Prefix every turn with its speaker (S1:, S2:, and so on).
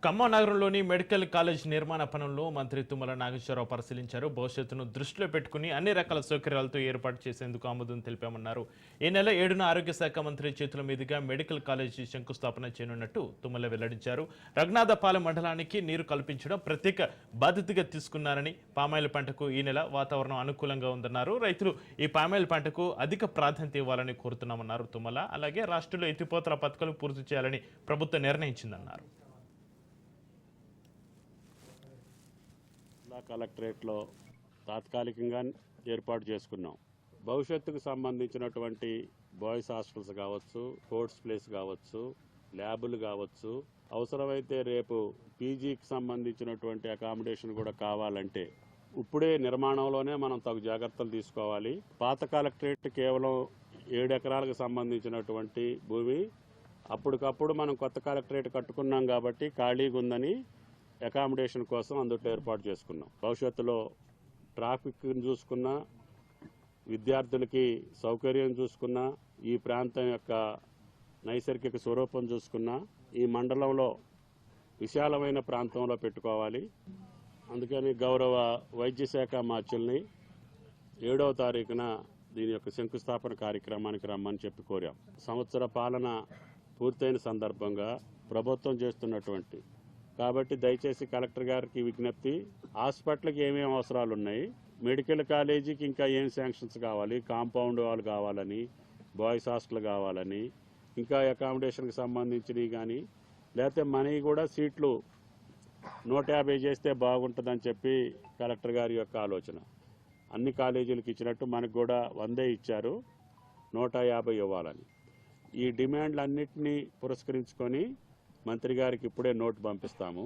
S1: ఖమ్మం నగరంలోని medical college నిర్మాణ పనుల్లో మంత్రి తుమ్మల నాగేశ్వరరావు పరిశీలించారు. భవిష్యత్తును దృష్టిలో పెట్టుకుని అన్ని రకాల సౌకర్యాలతో ఏర్పాటు చేసేందుకు ఆమోదం తెలిపామన్నారు. ఈ నెల 7న ఆరోగ్య శాఖ మంత్రి చేతుల మీదుగా మెడికల్ కాలేజీ శంకుస్థాపన చేయనున్నట్టు తుమ్మల వెల్లడించారు. రఘునాథపాలెం మండలానికి నీరు కల్పించడం ప్రత్యేక బాధ్యతగా తీసుకున్నారని, పామాయిల్ పంటకు ఈ నెల వాతావరణం అనుకూలంగా ఉందన్నారు. రైతులు ఈ పామాయిల్ పంటకు అధిక ప్రాధాన్యత ఇవ్వాలని కోరుతున్నామన్నారు తుమ్మల. అలాగే రాష్ట్రంలో ఎత్తిపోతల పథకాలు పూర్తి చేయాలని ప్రభుత్వం నిర్ణయించిందన్నారు.
S2: కలెక్టరేట్లో తాత్కాలికంగా ఏర్పాటు చేసుకున్నాం. భవిష్యత్తుకు సంబంధించినటువంటి బాయ్స్ హాస్టల్స్ కావచ్చు, స్పోర్ట్స్ ప్లేస్ కావచ్చు, ల్యాబులు కావచ్చు, అవసరమైతే రేపు పీజీకి సంబంధించినటువంటి అకామిడేషన్ కూడా కావాలంటే ఇప్పుడే నిర్మాణంలోనే మనం తగు జాగ్రత్తలు తీసుకోవాలి. పాత కలెక్టరేట్ కేవలం 7 ఎకరాలకు సంబంధించినటువంటి భూమి. అప్పటికప్పుడు మనం కొత్త కలెక్టరేట్ కట్టుకున్నాం కాబట్టి ఖాళీగా ఉందని అకామిడేషన్ కోసం అందుట్లో ఏర్పాటు చేసుకున్నాం. భవిష్యత్తులో ట్రాఫిక్ చూసుకున్నా, విద్యార్థులకి సౌకర్యం చూసుకున్నా, ఈ ప్రాంతం యొక్క నైసర్గిక స్వరూపం చూసుకున్నా ఈ మండలంలో విశాలమైన ప్రాంతంలో పెట్టుకోవాలి. అందుకని గౌరవ వైద్య శాఖ మార్చుల్ని 7వ తారీఖున దీని యొక్క శంకుస్థాపన కార్యక్రమానికి రమ్మని చెప్పి కోరాం. సంవత్సర పాలన పూర్తయిన సందర్భంగా ప్రభుత్వం చేస్తున్నటువంటి కాబట్టి దయచేసి కలెక్టర్ గారికి విజ్ఞప్తి, హాస్పిటల్కి ఏమేమి అవసరాలు ఉన్నాయి, మెడికల్ కాలేజీకి ఇంకా ఏం శాంక్షన్స్ కావాలి, కాంపౌండ్ వాళ్ళు కావాలని, బాయ్స్ హాస్టల్ కావాలని, ఇంకా అకామిడేషన్కి సంబంధించినవి కానీ, లేకపోతే మనీ కూడా సీట్లు 150 చేస్తే బాగుంటుందని చెప్పి కలెక్టర్ గారి యొక్క ఆలోచన. అన్ని కాలేజీలకు ఇచ్చినట్టు మనకు కూడా 100 ఇచ్చారు, 150 ఇవ్వాలని. ఈ డిమాండ్లన్నింటినీ పురస్కరించుకొని మంత్రి గారికి ఇప్పుడే నోటు పంపిస్తాము.